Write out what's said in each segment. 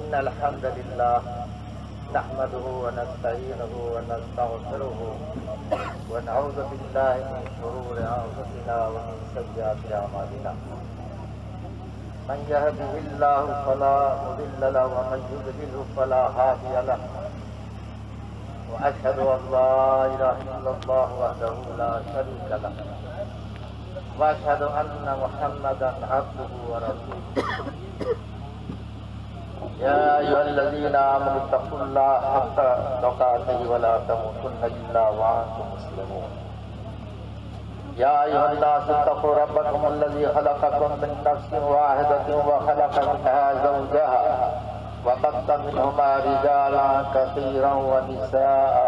इन्नल हम्दुलिल्लाह नहमदुहु व नस्तईनुहु व नस्तगफिरुहु व नऊज़ु बिल्लाहि मिन शुरूरि अंफुसिना व मिन सय्यिआति अमालिना मन यहदिहिल्लाहु फला मुदिल्ल लहु व मन युद्लिलहु फला हादिय लहु व अशहदु अन ला इलाहा इल्लल्लाह वहदहु ला शरीका लहु व अशहदु अन्ना मुहम्मदन अब्दुहु व रसूलुहु या अय्युहल्लज़ीना आमनु तक़ुल्लाह हक़्क़ तुक़ातिही व ला तमूतुन्ना इल्ला व अंतुम मुस्लिमून या अय्युहन्नासु इत्तक़ू रब्बकुमुल्लज़ी ख़लक़कुम मिन नफ़्सिन वाहिदतिन व ख़लक़ मिन्हा ज़ौजहा व बस्स मिन्हुमा रिजालन कसीरन व निसाअ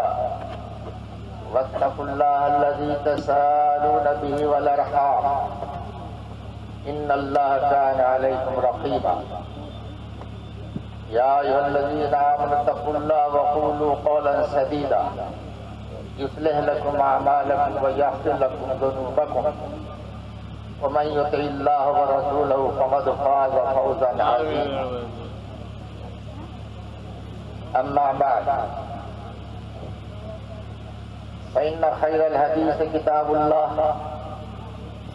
वत्तक़ुल्लाहा अल्लज़ी तसाअलून बिही वल अर्हाम इन्नल्लाहा काना अलैकुम रक़ीबा या अय्युहल्लज़ीना आमनु तक़ुल्लाह व क़ूलू क़ौलन सदीदा युस्लिह लकुम अअमालकुम व यग़फ़िर लकुम ज़ुनूबकुम व मन युतिइल्लाह व रसूलहु फ़क़द फ़ाज़ फ़ौज़न अज़ीमा अम्मा बअद फ़इन्न खैरल हदीस किताबुल्लाह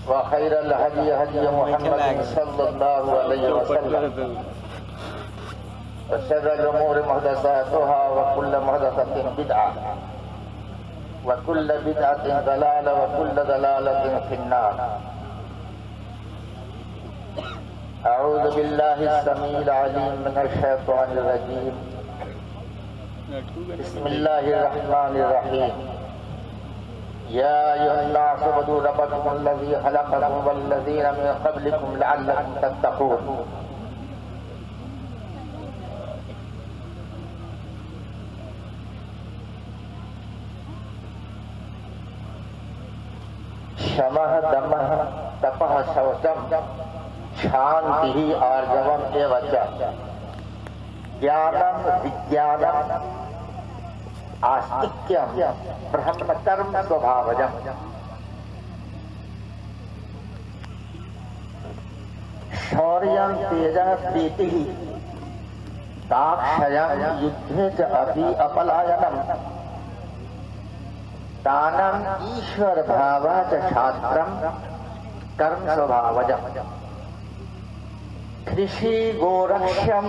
व खैरल हदी हदी मुहम्मद सल्लल्लाहु अलैहि वसल्लम वशर्रल उमूरि मुहदसातुहा व कुल्लु मुहदसतिन बिदअह व कुल्लु बिदअतिन दलाला व कुल्लु दलालतिन फिन्नार अऊज़ु बिल्लाहिस समीइल अलीम मिनश शैतानिर रजीम बिस्मिल्लाहिर रहमानिर रहीम या अय्युहन्नासु उ'बुदू रब्बकुमुल्लज़ी ख़लक़कुम वल्लज़ीना मिन क़ब्लिकुम लअल्लकुम तत्तक़ून शमः दमः तपः शौचम शांति आर्जवम एवं च ज्ञानम विज्ञानम आस्तिक्यम ब्रह्मकर्म स्वभावजम शौर्यं तेजः प्रीतिः दाक्षयं युद्धे च अपि अपलायनम दानम ईश्वर भावाच शास्त्रम कर्म स्वभावजम कृषि गोरक्ष्यम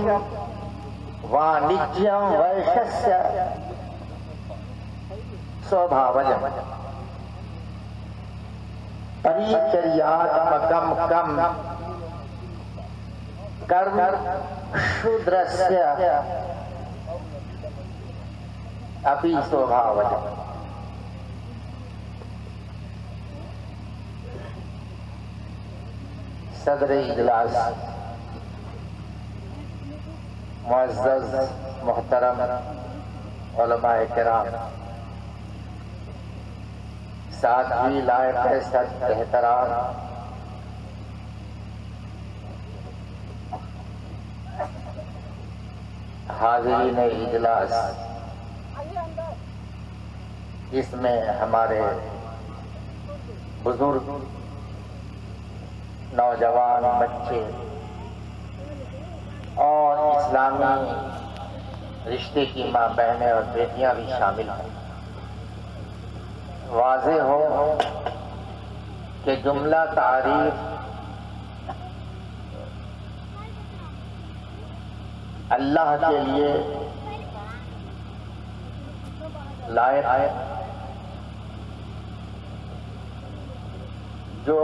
वाणिज्यम वैश्यस्य स्वभावजम परिचर्यात्मकम कम कर्म शूद्रस्य अपि स्वभावजम सदर इजलास मुअज़्ज़ज़ मोहतरम उलमाए किराम सादगी लायक सद एहतराम हाज़रीन इजलास इसमें हमारे बुजुर्ग नौजवान बच्चे और इस्लामी रिश्ते की माँ बहनें और बेटियां भी शामिल हैं। वाज़े हो कि जुमला तारीफ अल्लाह के लिए लायक है जो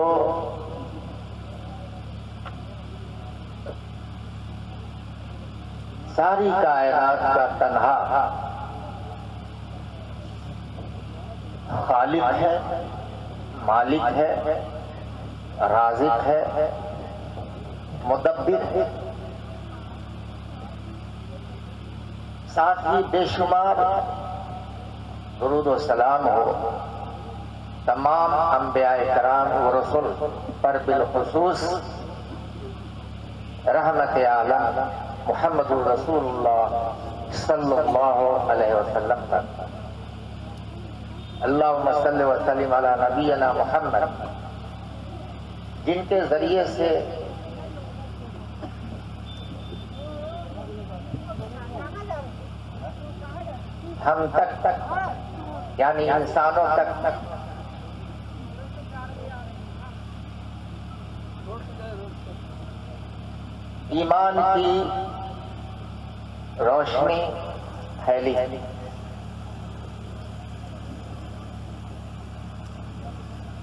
सारी कायनात का तन्हा खालिक है, मालिक है, राज़िक है, मुदब्बिर है। साथ ही बेशुमार दुरूद व सलाम हो तमाम अंबियाए कराम व रसूल पर बिलखुसूस रहमत आलम मुहम्मदुर रसूलुल्लाह सल्लल्लाहु अलैहि वसल्लम पर। अल्लाहुम्मा सल्लि व सल्लिम अला नबीना मुहम्मद, जिनके जरिए से हम तक यानी इंसानों तक ईमान की रोशनी फैली।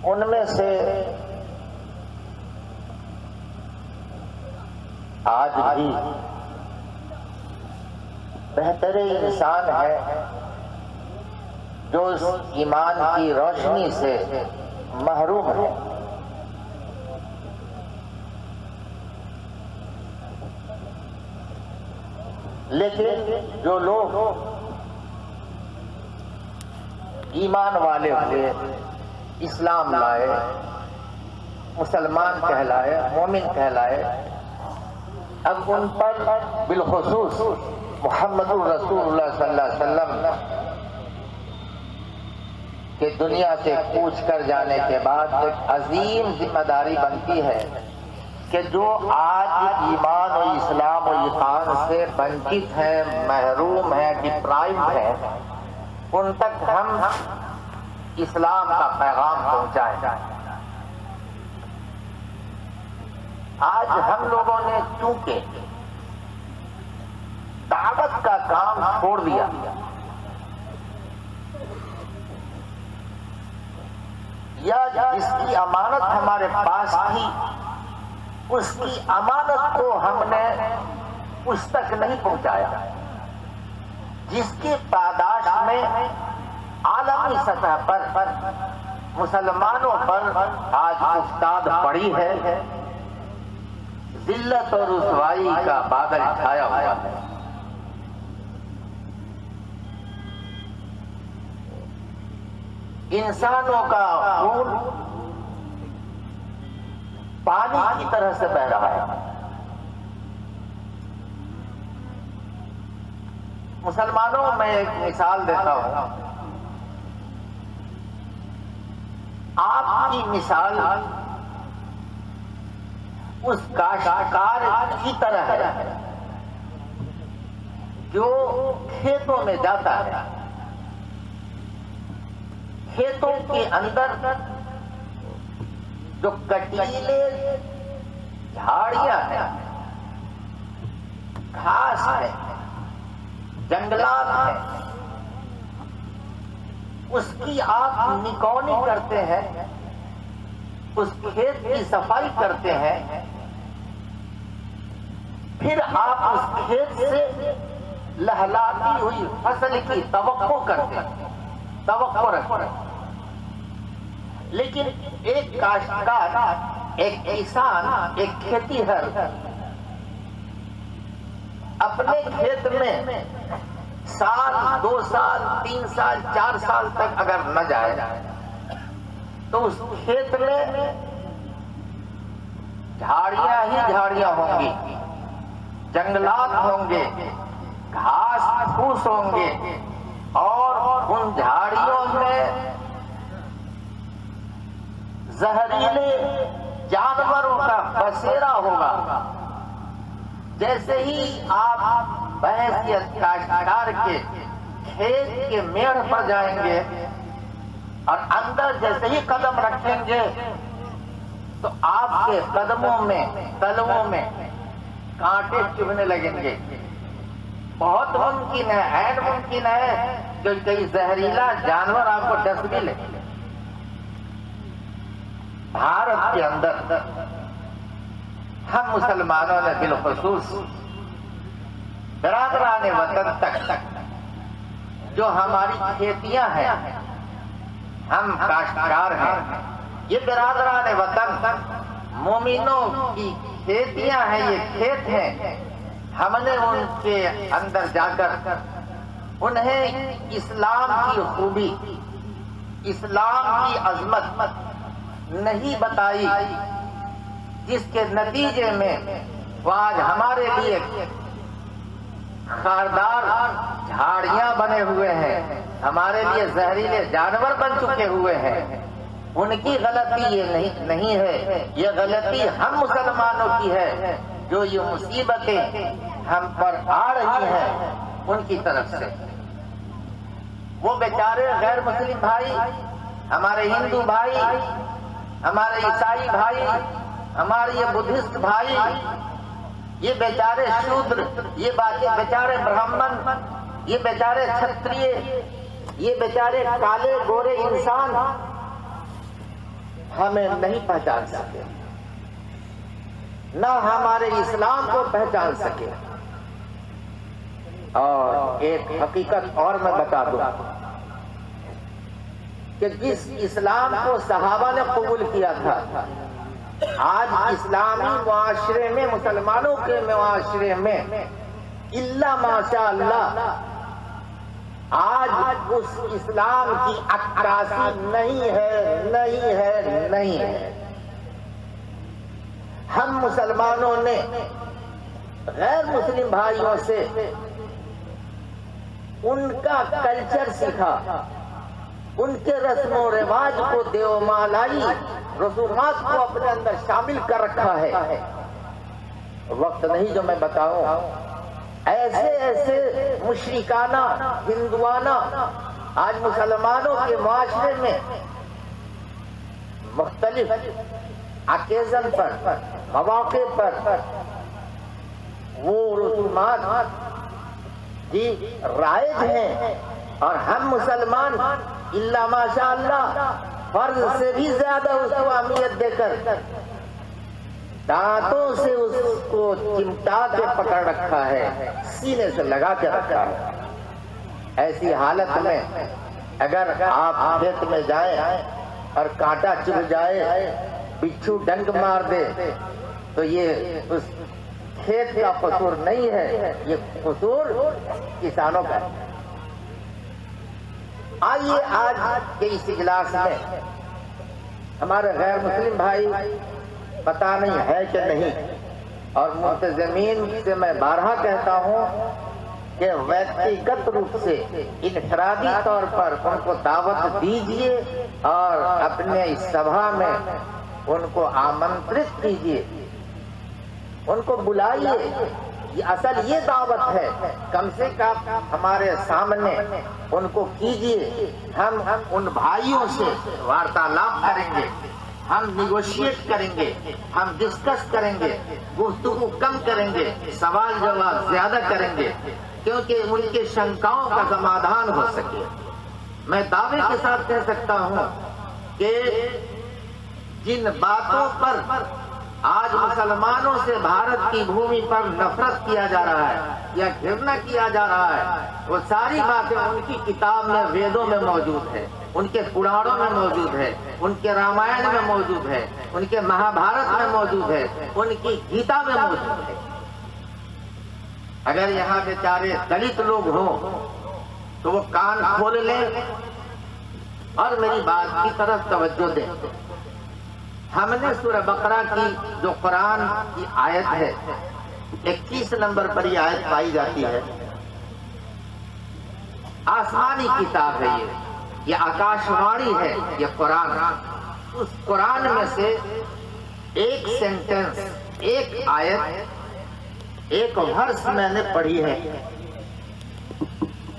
उनमें से आज भी बेहतरीन इंसान है जो उस ईमान की रोशनी से महरूम है। लेकिन जो लोग ईमान वाले हुए, इस्लाम लाए, मुसलमान कहलाए, मोमिन कहलाए, अब उन पर बिलखुसूस मुहम्मदुर रसूलुल्लाह सल्लल्लाहु अलैहि वसल्लम के दुनिया से कूच कर जाने के बाद एक अजीम जिम्मेदारी बनती है कि जो आज ईमान और इस्लाम और ईमान से वंचित हैं, महरूम हैं, डिप्राइव्ड हैं, उन तक हम इस्लाम का पैगाम पहुंचाएं। आज हम लोगों ने चूंकि दावत का काम छोड़ दिया, या जिसकी अमानत हमारे पास थी उसकी अमानत को हमने उस तक नहीं पहुंचाया जिसकी पादाश में आलमी सतह पर मुसलमानों पर आज उस्ताद पड़ी है, जिल्लत और रुसवाई का बादल छाया हुआ है। इंसानों का खून पानी की तरह से बह रहा है। मुसलमानों में एक मिसाल देता हूं, आपकी मिसाल उस काश्तकार की तरह है जो खेतों में जाता है। खेतों के अंदर जो कटीले झाड़ियां हैं, घास है, जंगलात है, उसकी आप निकौनी करते हैं, उस खेत की सफाई करते हैं, फिर आप उस खेत से लहलाती हुई फसल की तवक्को करते हैं, तवक्को रखते हैं। लेकिन एक काश्तकार, एक किसान, एक खेतीहर अपने खेत में साल, 2 साल, 3 साल, 4 साल तक अगर न जाए तो उस खेत में झाड़ियां ही झाड़ियां होंगी, जंगलात होंगे, घास फूस होंगे, और उन झाड़ियों में जहरीले जानवरों का बसेरा होगा। जैसे ही आप भैंस या काश्तकार के खेत के मेड़ पर जाएंगे और अंदर जैसे ही कदम रखेंगे तो आपके कदमों में, तलवों में कांटे चुभने लगेंगे। बहुत मुमकिन है, ऐन मुमकिन है कि कोई जहरीला जानवर आपको डस भी ले। भारत के अंदर हम मुसलमानों ने बिलखुसूस बिरादरान वतन तक जो हमारी खेतियां हैं, हम काश्तकार हैं, ये बिरादरान वतन मोमिनों की खेतियां हैं, ये खेत हैं। हमने उनके अंदर जाकर उन्हें इस्लाम की खूबी, इस्लाम की अजमत नहीं बताई, जिसके नतीजे में वो आज हमारे लिए खारदार झाड़ियां बने हुए हैं, हमारे लिए जहरीले जानवर बन चुके हुए हैं। उनकी गलती ये नहीं है, ये गलती हम मुसलमानों की है, जो ये मुसीबतें हम पर आ रही हैं उनकी तरफ से। वो बेचारे गैर मुस्लिम भाई, हमारे हिंदू भाई, हमारे ईसाई भाई, हमारे ये बुद्धिस्ट भाई, ये बेचारे शूद्र, ये बेचारे ब्राह्मण, ये बेचारे क्षत्रिय, ये बेचारे काले गोरे इंसान हमें नहीं पहचान सके, न हमारे इस्लाम को पहचान सके। और एक हकीकत और मैं बता दूं कि जिस इस्लाम को सहाबा ने कबूल किया था, आज इस्लामी मुआशरे में, मुसलमानों के मुआशरे में इल्ला माशाअल्लाह आज उस इस्लाम की अक्कासी नहीं है, नहीं है, नहीं है। हम मुसलमानों ने गैर मुस्लिम भाइयों से उनका कल्चर सीखा, उनके रस्मों रिवाज को, देवमालाई रसूमात को अपने अंदर शामिल कर रखा है। वक्त नहीं जो मैं बताऊं, ऐसे ऐसे मुशरिकाना, हिंदुआना आज मुसलमानों के मुआशरे में मुख्तलिफ अकेजन पर, मौके पर वो रसूमात जी राइज हैं, और हम मुसलमान इल्ला माशाअल्लाह फर्ज से भी ज्यादा उसको अहमियत देकर दांतों से उसको चिमटा के पकड़ रखा है, सीने से लगा के रखा है। ऐसी हालत में अगर आप खेत में जाएं और कांटा चुभ जाए, बिच्छू डंक मार दे, तो ये उस खेत का कसूर नहीं है, ये कसूर किसानों का। आइए आज के इस इजलास में हमारे गैर मुस्लिम भाई, पता नहीं है कि नहीं, और मुतज़मीन से मैं बारहा कहता हूँ कि व्यक्तिगत रूप से इनफरादी तौर पर उनको दावत दीजिए और अपने इस सभा में उनको आमंत्रित कीजिए, उनको बुलाइए। असल ये दावत है, कम से कम हमारे सामने उनको कीजिए। हम उन भाइयों से वार्तालाप करेंगे, हम निगोशिएट करेंगे, हम डिस्कस करेंगे, गुफ्तगू कम करेंगे, सवाल जवाब ज्यादा करेंगे, क्योंकि उनके शंकाओं का समाधान हो सके। मैं दावे के साथ कह सकता हूँ कि जिन बातों पर आज मुसलमानों से भारत की भूमि पर नफरत किया जा रहा है या घृणा किया जा रहा है, वो सारी बातें उनकी किताब में, वेदों में मौजूद है, उनके पुराणों में मौजूद है, उनके रामायण में मौजूद है, उनके महाभारत में मौजूद है, उनकी गीता में मौजूद है। अगर यहाँ बेचारे दलित लोग हों तो वो कान खोल लें और मेरी बात की तरफ तवज्जो दें। हमने सूरह बकरा की जो कुरान की आयत है, 21 नंबर पर ये आयत पाई जाती है। आसमानी किताब है ये आकाशवाणी है, ये कुरान। उस कुरान में से एक सेंटेंस, एक आयत, एक वर्स मैंने पढ़ी है।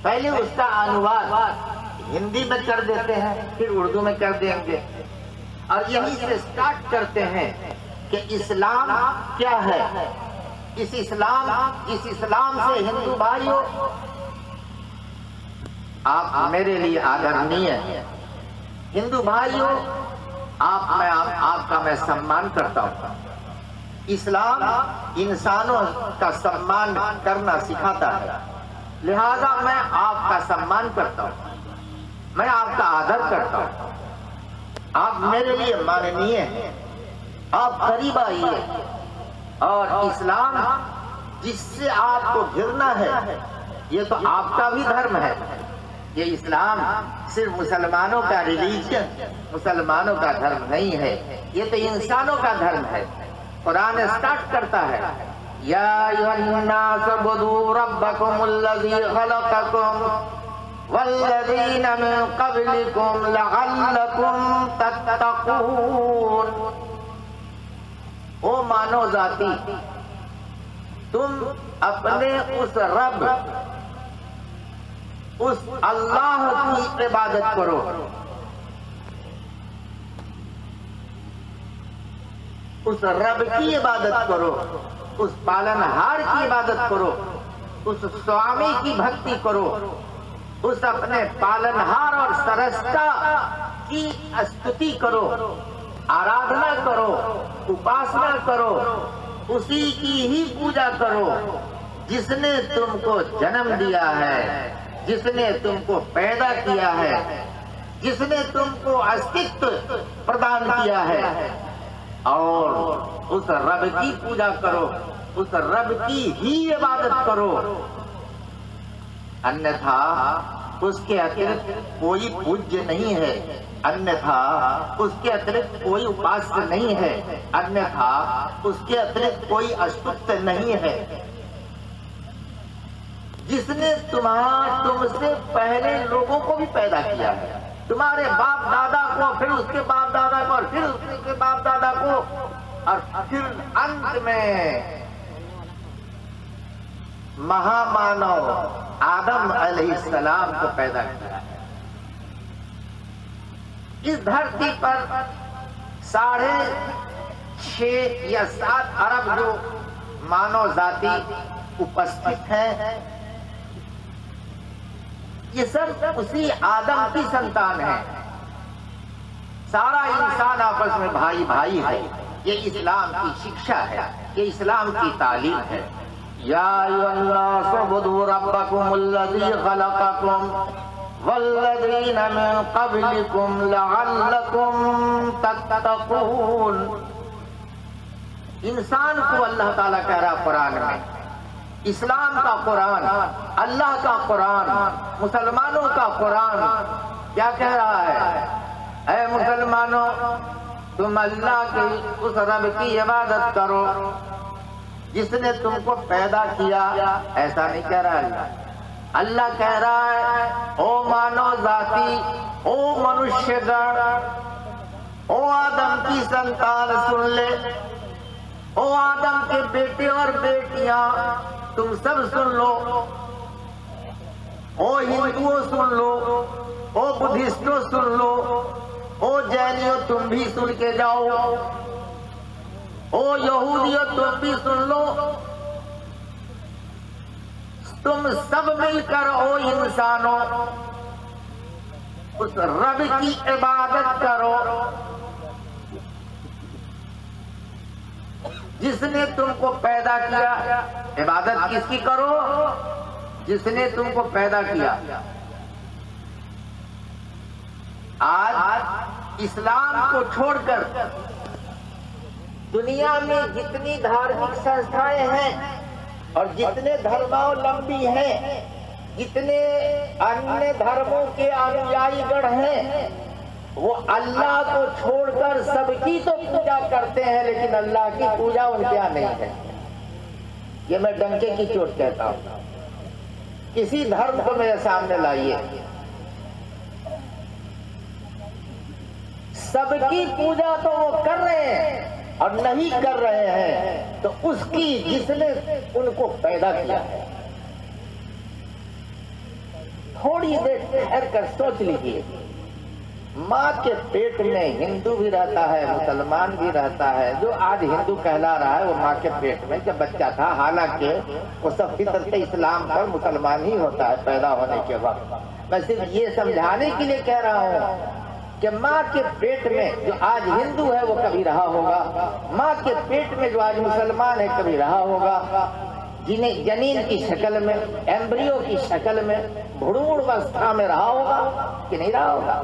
पहले उसका अनुवाद हिंदी में कर देते हैं, फिर उर्दू में कर देंगे, और यहीं से स्टार्ट करते हैं कि इस्लाम क्या है। इस इस्लाम से हिंदू भाइयों, आप मेरे लिए आदरणीय हिंदू भाइयों, आपका मैं सम्मान करता हूँ। इस्लाम इंसानों का सम्मान करना सिखाता है, लिहाजा मैं आपका सम्मान करता हूँ, मैं आपका आदर करता हूँ। आप मेरे लिए माननीय हैं, आप करीब आइए। और इस्लाम जिससे आपको घिरना है, ये तो आपका भी धर्म है। ये इस्लाम सिर्फ मुसलमानों का रिलीजन, मुसलमानों का धर्म नहीं है, ये तो इंसानों का धर्म है। कुरान स्टार्ट करता है, या अय्युहन्नास उब्दू रब्बकुमुल्लज़ी खलक़कुम वल्लज़ीना मिन क़ब्लिकुम लअल्लकुम तत्तक़ून। ओ मानव जाति, तुम अपने उस रब, उस अल्लाह की इबादत करो, उस रब की इबादत करो, उस पालनहार की इबादत करो, उस स्वामी की भक्ति करो, उस अपने पालनहार और सरसता की स्तुति करो, आराधना करो, उपासना करो, उसी की ही पूजा करो जिसने तुमको जन्म दिया है, जिसने तुमको पैदा किया है, जिसने तुमको अस्तित्व प्रदान किया है। और उस रब की पूजा करो, उस रब की ही इबादत करो, अन्यथा उसके अतिरिक्त कोई पूज्य नहीं है, अन्यथा उसके अतिरिक्त कोई उपास्य नहीं है, अन्यथा उसके अतिरिक्त कोई अस्तुत्व नहीं है। जिसने तुमसे पहले लोगों को भी पैदा किया है, तुम्हारे बाप दादा को, फिर उसके बाप दादा को, और फिर उसके बाप दादा को, और फिर अंत में महामानव आदम अलैहिस्सलाम को पैदा किया है। इस धरती पर 6.5 या 7 अरब जो मानव जाति उपस्थित है, ये सब उसी आदम की संतान है। सारा इंसान आपस में भाई भाई है। ये इस्लाम की शिक्षा है, ये इस्लाम की तालीम है। या अय्युहन्नास उब्दू रब्बकुमुल्लज़ी खलक़कुम वल्लज़ीना मिन क़ब्लिकुम लअल्लकुम तत्तक़ून। इंसान को अल्लाह ताला कह रहा कुरान में, इस्लाम का कुरान, अल्लाह का कुरान, मुसलमानों का कुरान क्या कह रहा है? ऐ मुसलमानों, तुम अल्लाह की उस रब की इबादत करो जिसने तुमको पैदा किया। ऐसा नहीं कह रहा अल्लाह। अल्लाह कह रहा है, ओ मानव जाति, ओ मनुष्यगण, ओ आदम की संतान सुन ले, ओ आदम के बेटे और बेटियां तुम सब सुन लो, ओ हिंदुओं सुन लो, ओ बुद्धिस्टों सुन लो, ओ जैनियों तुम भी सुन के जाओ, ओ यहूदियों तुम भी सुन लो। तुम सब मिलकर ओ इंसानों उस रब की इबादत करो जिसने तुमको पैदा किया। इबादत किसकी करो? जिसने तुमको पैदा किया। आज इस्लाम को छोड़कर दुनिया में जितनी धार्मिक संस्थाएं हैं और जितने धर्मावलंबी हैं, जितने अन्य धर्मों के अनुयायीगण हैं, वो अल्लाह को छोड़कर सबकी तो पूजा करते हैं, लेकिन अल्लाह की पूजा उनके यहाँ नहीं है। ये मैं डंके की चोट कहता हूँ। किसी धर्म को मेरे सामने लाइए, सबकी पूजा तो वो कर रहे हैं और नहीं कर रहे हैं तो उसकी जिसने उनको पैदा किया है। थोड़ी देर ठहर कर सोच लीजिए, माँ के पेट में हिंदू भी रहता है, मुसलमान भी रहता है। जो आज हिंदू कहला रहा है वो माँ के पेट में जब बच्चा था, हालांकि वो सब फितरत इस्लाम पर मुसलमान ही होता है पैदा होने के वक्त। मैं सिर्फ ये समझाने के लिए कह रहा हूँ कि माँ के पेट में जो आज हिंदू है वो कभी रहा होगा, माँ के पेट में जो आज मुसलमान है कभी रहा होगा, जिन्हें जनीन की शक्ल में, एम्ब्रियो की शक्ल में, भ्रूण अवस्था में रहा होगा कि नहीं रहा होगा?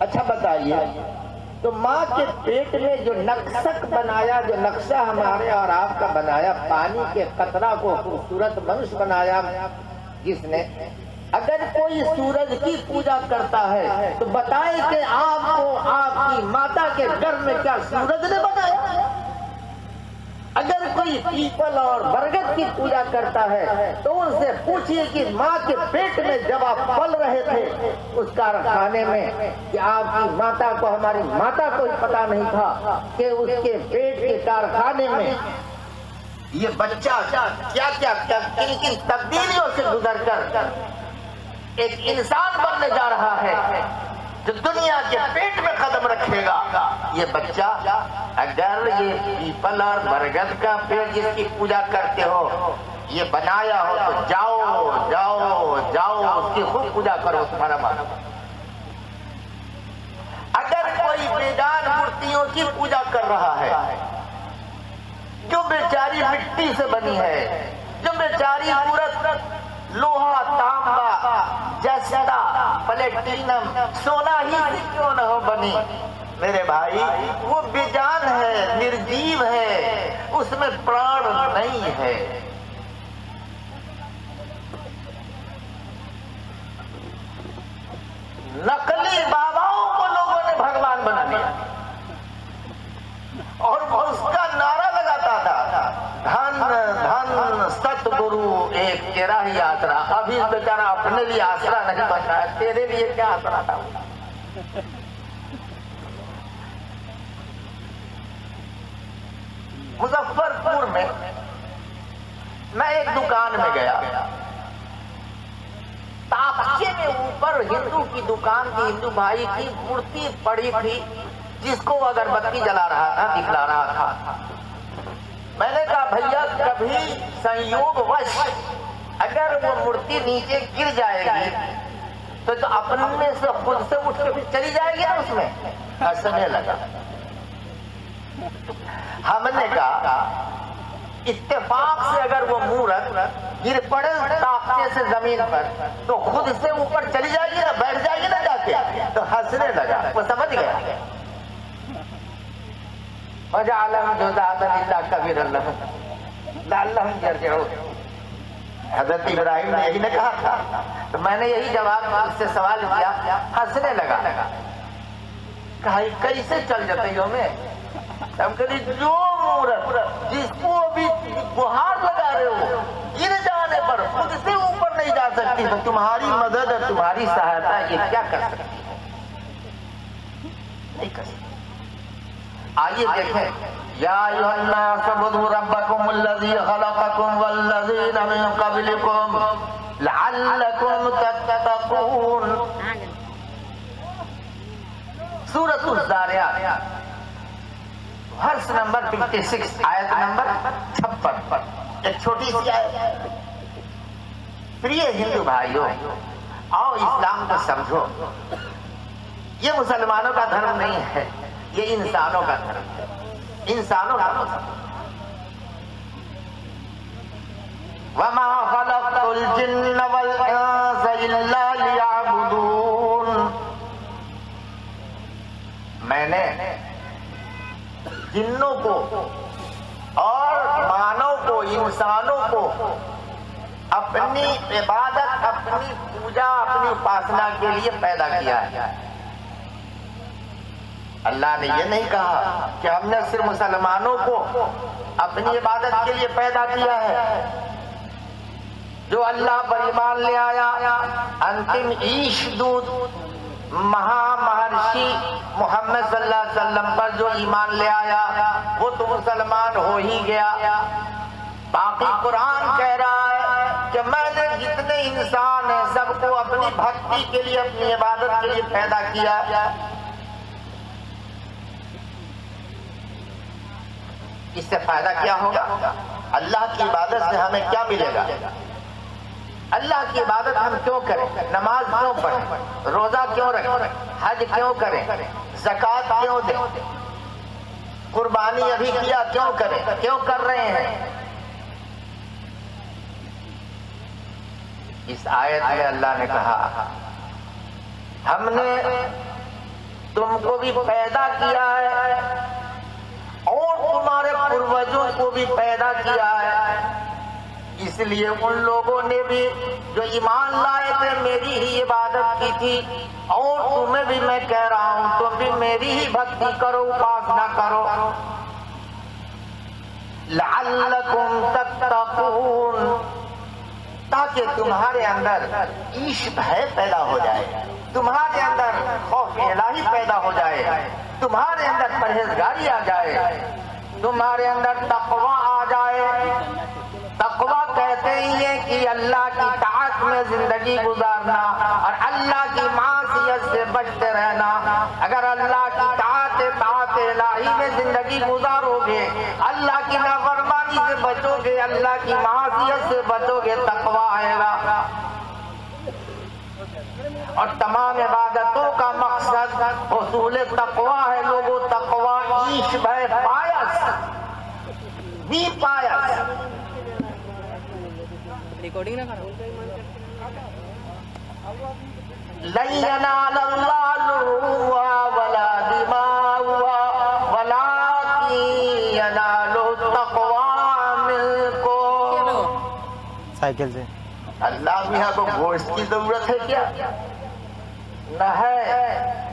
अच्छा बताइए, तो माँ के पेट में जो नक्शक बनाया, जो नक्शा हमारे और आपका बनाया, पानी के कतरा को खूबसूरत मनुष्य बनाया जिसने, अगर कोई सूरज की पूजा करता है तो बताए कि आपको आपकी माता के गर्भ में क्या सूरज ने बनाया? अगर कोई पीपल और बरगद की पूजा करता है तो उनसे पूछिए कि माँ के पेट में जब आप पल रहे थे उस कारखाने में, कि आपकी माता को, हमारी माता को पता नहीं था कि उसके पेट के कारखाने में ये बच्चा क्या क्या किन किन तब्दीलियों से गुजर कर एक इंसान बनने जा रहा है जो दुनिया के पेट में कदम रखेगा। ये बच्चा अगर ये पीपल और बरगद का पेड़ जिसकी पूजा करते हो ये बनाया हो तो जाओ जाओ जाओ उसकी खूब पूजा करो तुम्हारा मन। अगर कोई बेजान मूर्तियों की पूजा कर रहा है जो बेचारी मिट्टी से बनी है, जो बेचारी मूर्त लोहा, तांबा, जस्ता, प्लेटिनम, सोना ही से क्यों न हो बनी, मेरे भाई वो बेजान है, निर्जीव है, उसमें प्राण नहीं है। नकली बाबाओं को लोगों ने भगवान बना दिया और उसका नारा लगाता था, धन धन सतगुरु एक तेरा ही आसरा। अभी बेचारा अपने लिए आसरा नहीं बन रहा है, तेरे लिए क्या आसरा था। मुजफ्फरपुर में मैं एक दुकान में गया, ताकचे में ऊपर हिंदू की दुकान थी, हिंदू भाई की मूर्ति पड़ी थी जिसको अगरबत्ती जला रहा था, दिखला रहा था। मैंने कहा भैया कभी संयोगवश अगर वो मूर्ति नीचे गिर जाएगी तो अपने से खुद से उठ के चली जाएगी ना उसमें। हंसने लगा। हमने कहा इत्तेफाक से अगर वो मूर्त गिर पड़े ताकते से जमीन पर तो खुद से ऊपर चली जाएगी ना, बैठ जाएगी ना जाके। तो हंसने लगा, वो समझ गया। हजरत इब्राहिम ने यही कहा था, तो मैंने यही जवाब उससे सवाल किया, हंसने लगा। कहा कैसे चल जाते हो में, हम कभी जो मूर्त जिसको अभी गुहार लगा रहे हो गिर जाने पर खुद से ऊपर नहीं जा सकती तो तुम्हारी मदद और तुम्हारी सहायता ये क्या कर सकती है? नहीं कर सकती। आइए देखें, या अय्युहन्नास उ'बुदू रब्बकुमुल्लज़ी खलक़कुम वल्लज़ीना मिन क़ब्लिकुम लअल्लकुम तत्तक़ून। सूरतुज़ ज़ारियात वर्स नंबर 56 आयत नंबर 56, एक छोटी सी आयत। प्रिय हिंदू भाइयों, आओ इस्लाम को समझो। ये मुसलमानों का धर्म नहीं है, ये इंसानों का धर्म है, इंसानों का मजहब। वमा खलक़तुल जिन्न वल इंसा इल्ला लियअबुदून। मैंने जिन्नों को और मानव को, इंसानों को अपनी इबादत, अपनी पूजा, अपनी उपासना के लिए पैदा किया है। अल्लाह ने ये नहीं कहा कि हमने सिर्फ मुसलमानों को अपनी इबादत के लिए पैदा किया है। जो अल्लाह पर ईमान ले आया, अंतिम ईश दूत महर्षि मोहम्मद सल्लल्लाहु अलैहि वसल्लम पर जो ईमान ले आया वो तो मुसलमान हो ही गया। बाकी कुरान कह रहा है कि मैंने जितने इंसान हैं सबको अपनी भक्ति के लिए, अपनी इबादत के लिए पैदा किया। इससे फायदा क्या होगा? अल्लाह की इबादत से हमें क्या मिलेगा? अल्लाह की इबादत हम क्यों करें? नमाज क्यों पढ़ें? रोजा क्यों रखें? हज क्यों करें? ज़कात क्यों दें? कुर्बानी अभी किया क्यों करें? क्यों कर रहे हैं? इस आयत में अल्लाह ने कहा हमने तुमको भी पैदा किया है और तुम्हारे पूर्वजों को भी पैदा किया है, इसलिए उन लोगों ने भी जो ईमान लाए थे मेरी ही इबादत की थी, और तुम्हें भी मैं कह रहा हूं तुम भी मेरी ही भक्ति करो, उपासना करो। लअल्लकुम तत्तकून, ताकि तुम्हारे अंदर ईश भय पैदा हो जाए, तुम्हारे अंदर खौफ इलाही पैदा हो जाए, तुम्हारे अंदर परहेजगारी आ जाए, तुम्हारे अंदर तकवा आ जाए। तकवा कहते ही है कि अल्लाह की ताअत में जिंदगी गुजारना और अल्लाह की मासियत से बचते रहना। अगर अल्लाह की ताअत इलाही में जिंदगी गुजारोगे, अल्लाह की नाफरमानी से बचोगे, अल्लाह की मासियत से बचोगे, तकवा आएगा। और तमाम इबादतों का मकसद हुसूल तकवा है। लोगों, तकवा ईश भय पायस भी पायस। रिकॉर्डिंग ना करो। लन यनालल्लाहु वला दिमाउहा वलाकिन यनालु तक़वा मिनकुम। साइकिल से अल्लाह मियां को गोश्त की जरूरत है क्या? न है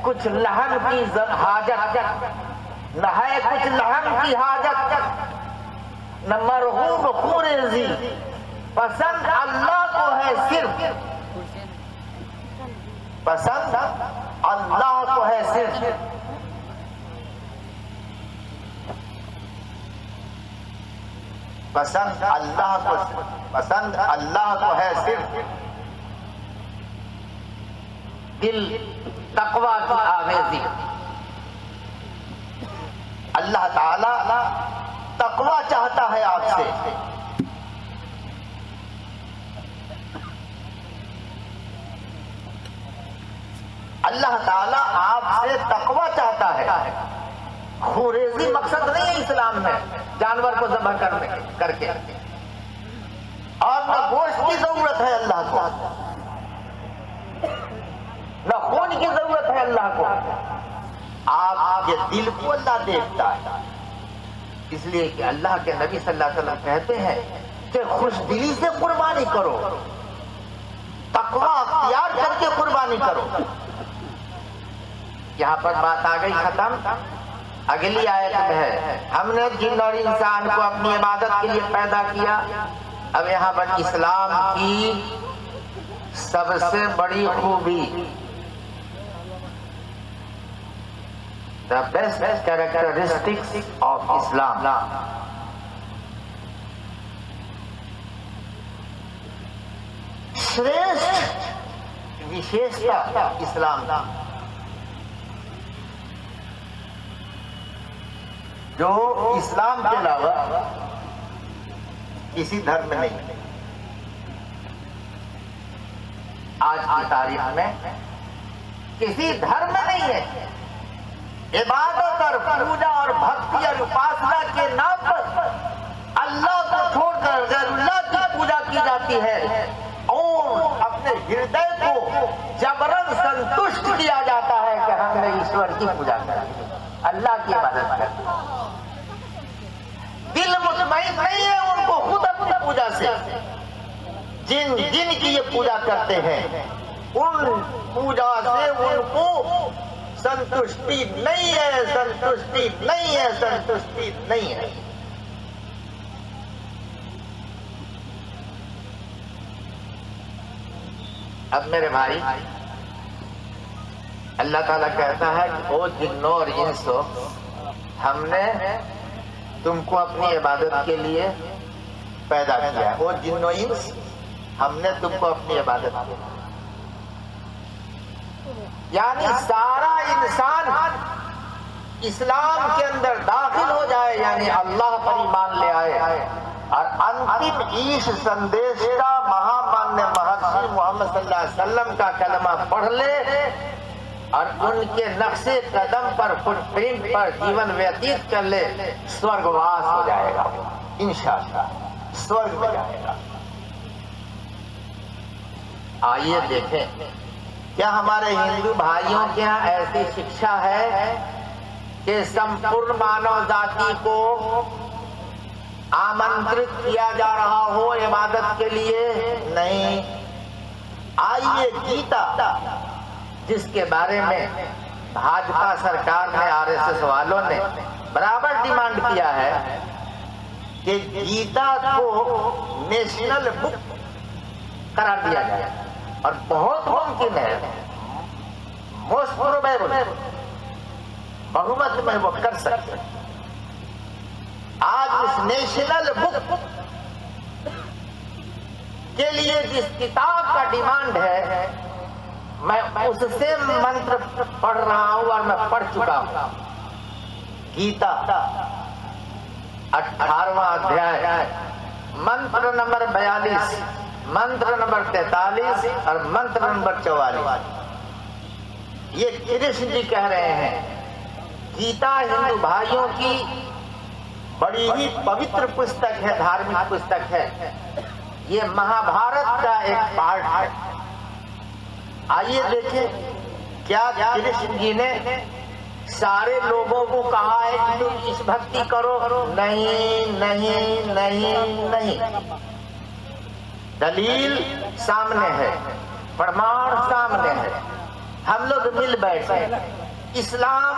कुछ लहम की हाजत, न है कुछ लहम की हाजत, न मरहूम खुरेजी। पसंद अल्लाह को है, सिर्फ पसंद अल्लाह को है, सिर्फ पसंद अल्लाह को, पसंद अल्लाह को है सिर्फ दिल तकवा की आवेज़ी। अल्लाह ताला तकवा चाहता है आपसे। अल्लाह ताला आपसे तकवा चाहता है। खुरेजी मकसद नहीं है इस्लाम में, जानवर को ज़बह करके, और न गोश्त की जरूरत है अल्लाह को, न खून की जरूरत है अल्लाह को। आपके दिल को अल्लाह देखता है। इसलिए कि अल्लाह के नबी सल्लल्लाहु अलैहि वसल्लम कहते हैं कि खुशदिली से कुर्बानी करो, तकवा अख्तियार करके कुर्बानी करो। यहाँ पर बात आ गई खत्म। अगली आयत में है, हमने जिन और इंसान को अपनी इबादत के लिए पैदा किया। अब यहाँ पर इस्लाम की सबसे बड़ी खूबी, the best characteristics of Islam, श्रेष्ठ विशेषता इस्लाम का, जो इस्लाम के अलावा किसी धर्म में नहीं। आज की तारीख में किसी धर्म में नहीं है। इबादत और पूजा और भक्ति और उपासना के नाम पर अल्लाह को छोड़कर गैरुल्लाह की पूजा की जाती है और अपने हृदय को जबरन संतुष्ट किया जाता है कि हमने ईश्वर की पूजा करी, अल्लाह की इबादत करी। दिल मुतमईन नहीं है उनको खुद अपनी पूजा से। जिन की ये पूजा करते हैं उन पूजा से उनको संतुष्टि नहीं है, संतुष्टि नहीं है, संतुष्टि नहीं है। अब मेरे भाई, अल्लाह ताला कहता है कि ओ जिन्नो और इंसो, हमने तुमको अपनी इबादत के लिए पैदा किया है। ओ जिन्नो इंस, हमने तुमको अपनी इबादत की, यानी सारा इंसान इस्लाम के अंदर दाखिल हो जाए, यानी अल्लाह पर ईमान ले आए और अंतिम ईश संदेश का महामान्य महर्षि मोहम्मद सल्लल्लाहु अलैहि वसल्लम का कलमा पढ़ ले और उनके नक्शे कदम पर, फुटप्रिंट पर जीवन व्यतीत कर ले, स्वर्गवास हो जाएगा, इंशाअल्लाह स्वर्ग में जाएगा। आइए देखें, क्या हमारे हिंदू भाइयों के यहाँ ऐसी शिक्षा है कि संपूर्ण मानव जाति को आमंत्रित किया जा रहा हो इबादत के लिए? नहीं। आइए गीता, जिसके बारे में भाजपा सरकार ने, आरएसएस वालों ने बराबर डिमांड किया है कि गीता को नेशनल बुक करार दिया जाए, और बहुत मुमकिन है, मोस्ट प्रोबेबल बहुमत में वो कर सकते। आज उस नेशनल बुक के लिए जिस किताब का डिमांड है, मैं उससे मंत्र पढ़ रहा हूं और मैं पढ़ चुका हूं। गीता 18वां अध्याय, मंत्र नंबर 42, मंत्र नंबर 43 और मंत्र नंबर 44। ये कृष्ण जी कह रहे हैं, गीता हिंदू भाइयों की बड़ी ही पवित्र पुस्तक है, धार्मिक पुस्तक है। ये महाभारत का एक पार्ट है। आइए देखें, क्या कृष्ण जी ने सारे लोगों को कहा है कि तुम इस भक्ति करो? नहीं नहीं नहीं नहीं। दलील सामने है, प्रमाण सामने है। हम लोग मिल बैठे, इस्लाम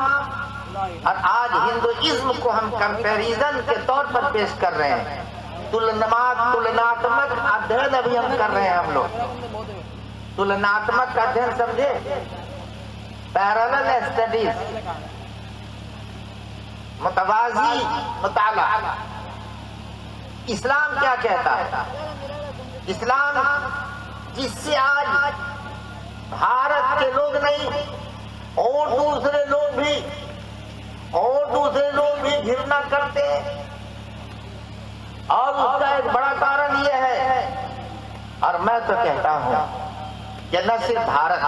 और आज हिंदुइज्म को हम कंपैरिजन के तौर पर पेश कर रहे हैं। तुलनात्मक अध्ययन अभी हम कर रहे हैं। हम लोग तुलनात्मक अध्ययन समझे, पैरेलल स्टडीज, मुतवाजी मुताला। इस्लाम क्या कहता है? इस्लाम जिससे आज भारत के लोग नहीं और दूसरे लोग भी घृणा करते हैं, और उसका एक बड़ा कारण यह है, और मैं तो कहता हूं कि न सिर्फ भारत,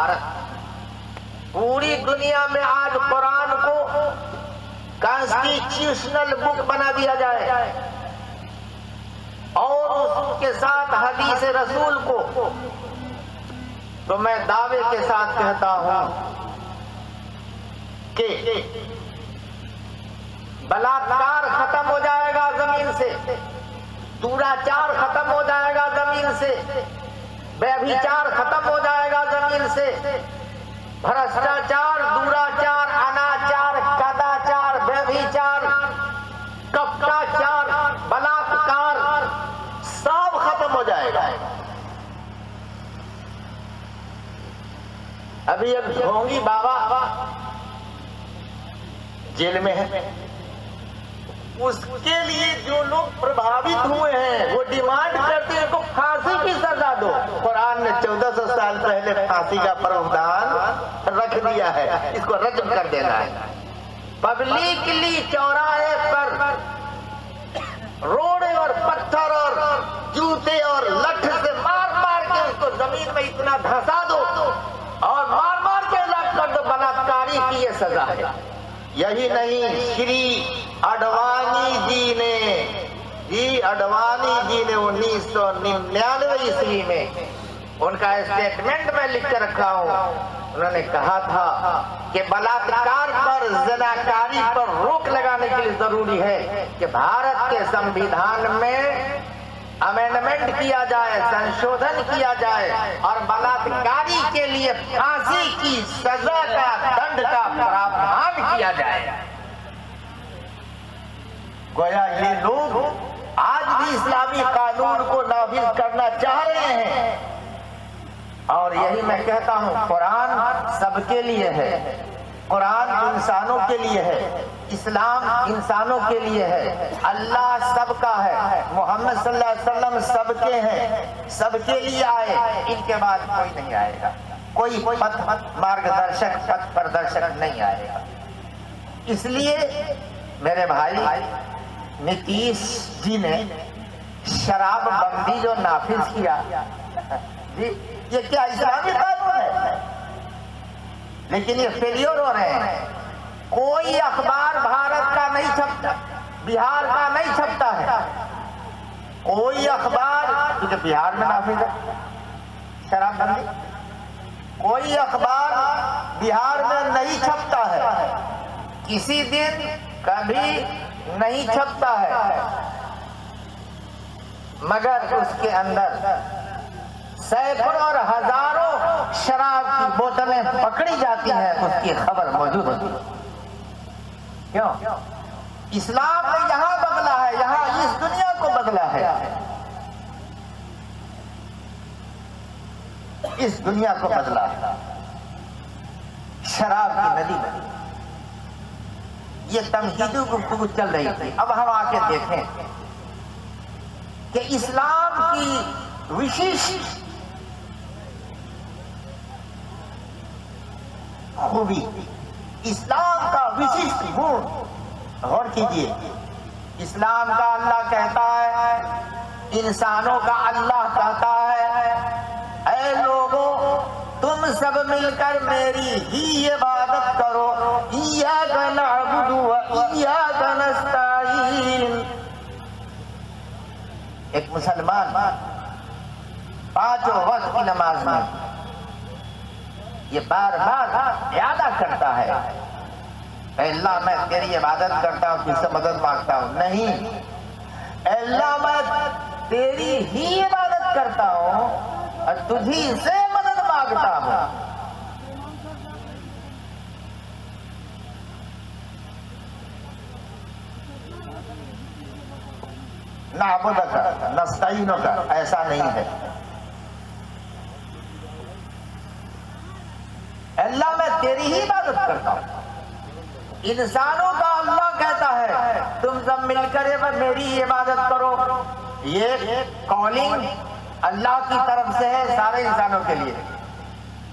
पूरी दुनिया में आज कुरान को कॉन्स्टिट्यूशनल बुक बना दिया जाए और उसके साथ हदीस रसूल को, तो मैं दावे के साथ कहता हूं कि बलात्कार खत्म हो जाएगा जमीन से, दुराचार खत्म हो जाएगा जमीन से, व्यभिचार खत्म हो जाएगा जमीन से, भ्रष्टाचार, दुराचार, अनाचार, कदाचार, व्यभिचार, कपटाचार, बलात्कार सब खत्म हो जाएगा। अभी एक ढोंगी बाबा जेल में है, उसके लिए जो लोग प्रभावित हुए हैं वो डिमांड करते हैं को फांसी की सजा दो। कुरान ने 1400 साल पहले फांसी का प्रावधान रख दिया है, इसको रद्द कर देना है। पब्लिकली चौराहे पर रोड़े और पत्थर और जूते और लठ से मार मार के उसको जमीन में इतना धंसा दो और मार मार के अलग कर दो। बलात्कारी की ये सजा है। यही नहीं, श्री अडवाणी जी ने 1999 ईस्वी में उनका स्टेटमेंट में लिख कर रखा हूं। उन्होंने कहा था कि बलात्कार पर, ज़नाकारी पर रोक लगाने के लिए जरूरी है कि भारत के संविधान में अमेंडमेंट किया जाए, संशोधन किया जाए और बलात्कारी के लिए फांसी की सजा का, दंड का प्रावधान किया जाए। गोया ये लोग आज भी इस्लामी कानून को नाफिज करना चाह रहे हैं, और यही मैं कहता हूं, कुरान सबके लिए है, कुरान इंसानों के लिए है, इस्लाम इंसानों के लिए है, अल्लाह सबका है, मोहम्मद सल्लल्लाहु अलैहि वसल्लम सबके हैं, सबके लिए आए, इनके बाद कोई नहीं आएगा, कोई पथ मार्गदर्शक, पथ प्रदर्शक नहीं आएगा। इसलिए मेरे भाई, नीतीश जी ने शराब बंदी जो नाफिज किया जी, ये क्या इस्लामी कानून है? लेकिन ये फेलियर हो रहे हैं। कोई अखबार भारत का नहीं छपता, बिहार का नहीं छपता है कोई अखबार, क्योंकि बिहार में नाफिज है शराबबंदी। कोई अखबार बिहार में नहीं छपता है, किसी दिन कभी नहीं छपता है, मगर उसके अंदर सैकड़ों और हजारों शराब की बोतलें पकड़ी जाती हैं, उसकी खबर मौजूद होती है। क्यों? इस्लाम ने यहाँ बदला है, यहाँ इस दुनिया को बदला है, इस दुनिया को बदला है। शराब की नदी बनी। ये तमहीदी गुफ्तगू चल रही थी। अब हम आके देखें कि इस्लाम की विशिष्ट खूबी, इस्लाम का विशिष्ट गुण गौर कीजिए। इस्लाम का अल्लाह कहता है, इंसानों का अल्लाह कहता है, ऐ लोगों तुम सब मिलकर मेरी ही इबादत करो, इय्याका नअबुदु व इय्याका नस्तईन। एक मुसलमान 5 वक्त की नमाज में ये बार बार यादा करता है, अल्लाह मैं तेरी इबादत करता हूँ, तुझसे मदद मांगता हूँ। नहीं, अल्लाह मैं तेरी ही इबादत करता हूँ और तुझी से मदद मांगता हूँ। नाबुदका नस्तईनुका ऐसा नहीं है। अल्लाह मैं तेरी ही इबादत करता हूँ। इंसानों का अल्लाह कहता है तुम सब मिलकर मेरी इबादत करो। ये कॉलिंग अल्लाह की तरफ से है सारे इंसानों के लिए।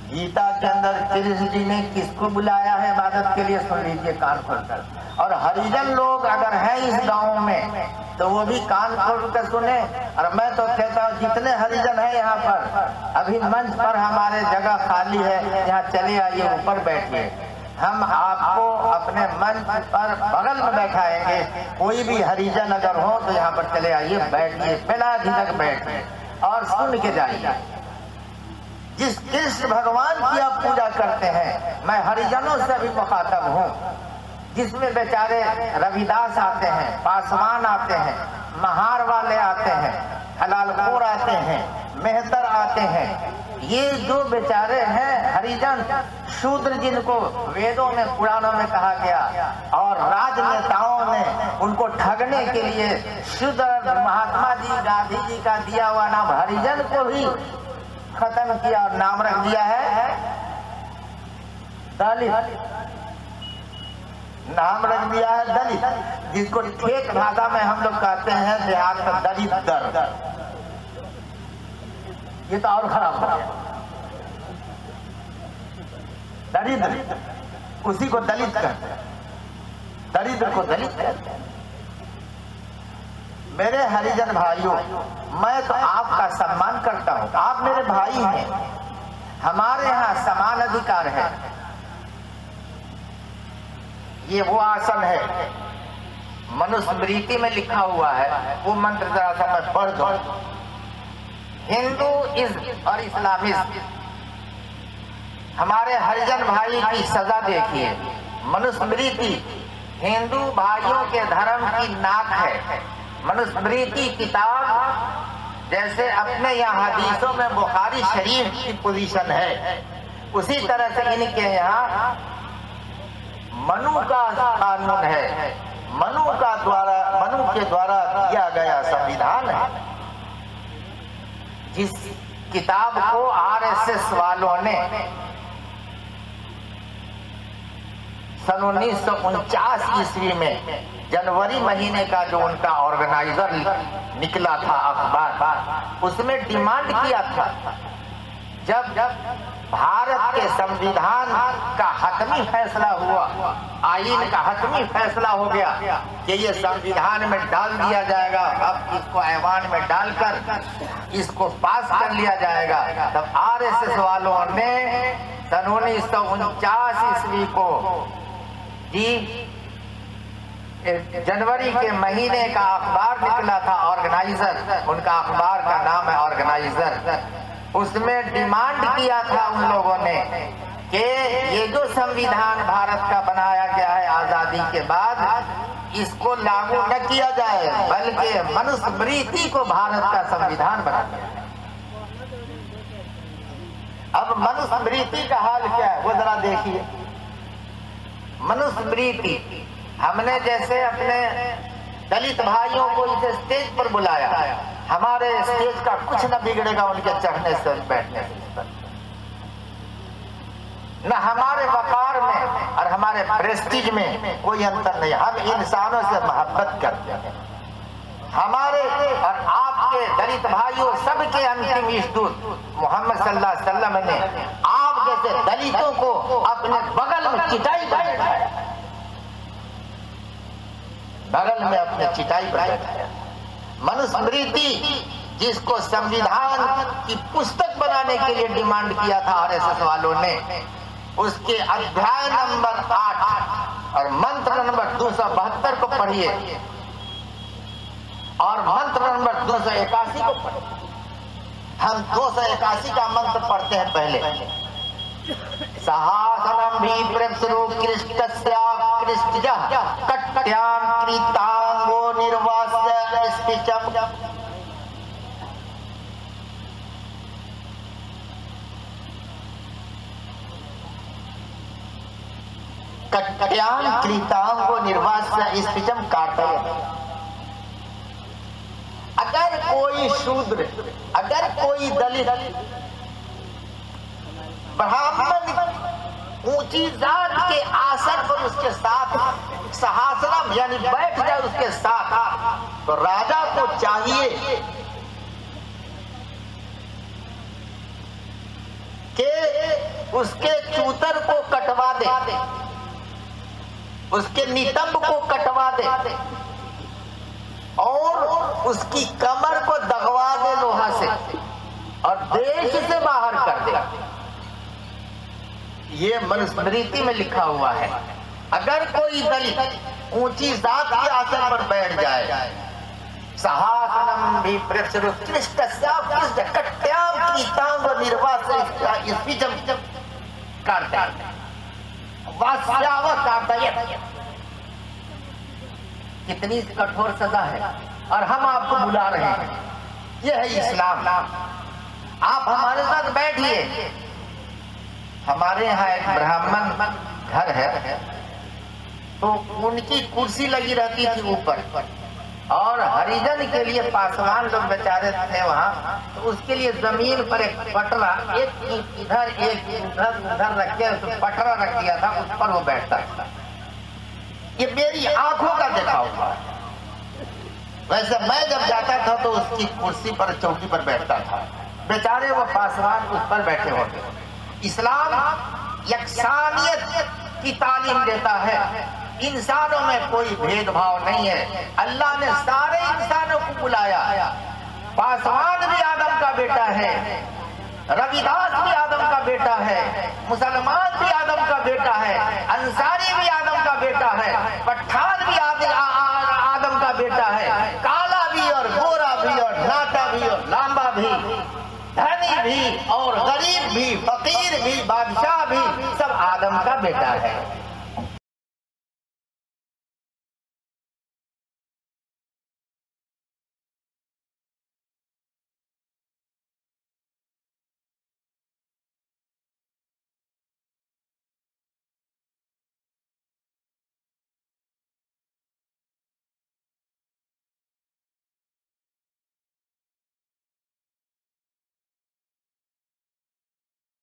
गीता के अंदर कृष्ण जी ने किसको बुलाया है इबादत के लिए, सुन लीजिए कान खोलकर। और हरिजन लोग अगर हैं इस गांव में तो वो भी कान खोल कर सुने। और मैं तो कहता हूँ जितने हरिजन हैं यहाँ पर, अभी मंच पर हमारे जगह खाली है, यहाँ चले आइए, ऊपर बैठिए। हम आपको अपने मंच पर बगल में बैठाएंगे। कोई भी हरिजन अगर हो तो यहाँ पर चले आइए, बैठिए, बिना झिझक बैठिए और सुन के जाइए। जिस कृष्ण भगवान की आप पूजा करते हैं, मैं हरिजनों से भी मुखातब हूँ, जिसमें बेचारे रविदास आते हैं, पासवान आते हैं, महार वाले आते हैं, हलालखोर आते हैं, मेहतर आते हैं। ये जो बेचारे हैं हरिजन, शूद्र जिनको वेदों में पुराणों में कहा गया और राजनेताओं ने उनको ठगने के लिए शूद्र महात्मा जी गांधी जी का दिया हुआ नाम हरिजन को ही खत्म किया और नाम रख दिया है दलित। नाम रख दिया है दलित, जिसको ठेठ भाषा में हम लोग कहते हैं देहात में दलित दर। ये तो और खराब हो गया। दरिद्र उसी को दलित कहते हैं, दरिद्र को दलित कहते हैं। मेरे हरिजन भाइयों, मैं तो आपका सम्मान करता हूँ, आप मेरे भाई हैं, हमारे यहाँ समान अधिकार है। ये वो आसन है, मनुस्मृति में लिखा हुआ है, वो मंत्र जरा सा मैं पढ़ दो। हिंदुइज्म और इस्लामिज्म, हमारे हरिजन भाई की सजा देखिए। मनुस्मृति हिंदू भाइयों के धर्म की नाक है। मनुस्मृति किताब जैसे अपने यहाँ हदीसों में बुखारी शरीफ की पोजीशन है, उसी तरह से इनके यहाँ मनु का कानून है, मनु के द्वारा दिया गया संविधान है। जिस किताब को आरएसएस वालों ने सन 1949 ईस्वी में जनवरी महीने का जो उनका ऑर्गेनाइजर निकला था अखबार, उसमें डिमांड किया था, जब भारत के संविधान का हतमी फैसला हुआ, आईन का हतमी फैसला हो गया कि ये संविधान में डाल दिया जाएगा, अब इसको ऐवान में डालकर इसको पास कर लिया जाएगा, तब आरएसएस वालों ने सन 1949 ईस्वी को जी जनवरी के महीने का अखबार निकला था, ऑर्गेनाइजर, उनका अखबार का नाम है ऑर्गेनाइजर। उसमें डिमांड किया था उन लोगों ने कि ये जो संविधान भारत का बनाया गया है आजादी के बाद, इसको लागू न किया जाए, बल्कि मनुस्मृति को भारत का संविधान बना दिया। अब मनुस्मृति का हाल क्या है वो जरा देखिए। मनुस्मृति हमने जैसे अपने दलित भाइयों को इसे स्टेज पर बुलाया। हमारे स्टेज का कुछ न बिगड़ेगा उनके चढ़ने से बैठने से, न हमारे वकार में और हमारे प्रेस्टीज में कोई अंतर नहीं। हम इंसानों से मोहब्बत करते हैं। हमारे और आपके दलित भाइयों सबके अंतिम इष्टदूत मोहम्मद सल्लल्लाहु अलैहि वसल्लम ने आप जैसे दलितों को अपने बगल में चिटाई पर बैठाया, बगल में अपने चिटाई पर बैठाया। मनुस्मृति जिसको संविधान की पुस्तक बनाने के लिए डिमांड किया था आरएसएस वालों ने, उसके अध्याय नंबर 8 और मंत्र नंबर 272 को पढ़िए और मंत्र नंबर 281 को पढ़िए। हम 281 का मंत्र पढ़ते हैं पहले। सहासनम भी प्रसरो कृष्टस्या कृष्टजः कट्याम कृतांगो निर्वास्य स्पिचम। कट्याम कृतांगो निर्वास्य स्पिचम कार्तयः। अगर कोई शूद्र, अगर कोई दलित ब्राह्मण ऊंची जात के आसन पर उसके साथ सहासनम यानी बैठ जाए उसके साथ, तो राजा को चाहिए कि उसके चूतर को कटवा दे, उसके नितंब को कटवा दे और उसकी कमर को दगवा दे लोहा से और देश से बाहर कर दे। ये मनुस्मृति में लिखा हुआ है। अगर कोई दलित ऊंची जात के आसन पर बैठ जाए, सहासनम भी प्रसरो कृष्टस्या कट्याम कृतांगो निर्वास्य स्पिचम कार्तयः वास्याव कार्तयः। कितनी कठोर सजा है और हम आपको बुला रहे हैं। यह है इस्लाम। आप हमारे साथ बैठिए। हमारे यहाँ एक ब्राह्मण घर है, तो उनकी कुर्सी लगी रहती थी ऊपर, और हरिजन के लिए पासवान लोग बेचारे थे वहाँ, तो उसके लिए जमीन पर एक पटरा, एक इधर एक उधर रख के पटरा रख दिया था, उस पर वो बैठता था। ये मेरी आंखों का देखा हुआ है। वैसे मैं जब जाता था तो उसकी कुर्सी पर, चौकी पर बैठता था। बेचारे वो पासवान उस पर बैठे होते। इस्लाम यकसानियत की तालीम देता है। इंसानों में कोई भेदभाव नहीं है। अल्लाह ने सारे इंसानों को बुलाया। पासवान भी आदम का बेटा है, रविदास भी आदम का बेटा है, मुसलमान भी आदम का बेटा है, अंसारी भी आदम का बेटा है, पठान भी आदम का बेटा है, काला भी और गोरा भी और नाटा भी और लांबा भी, धनी भी और गरीब भी, फकीर भी, बादशाह भी, सब आदम का बेटा है।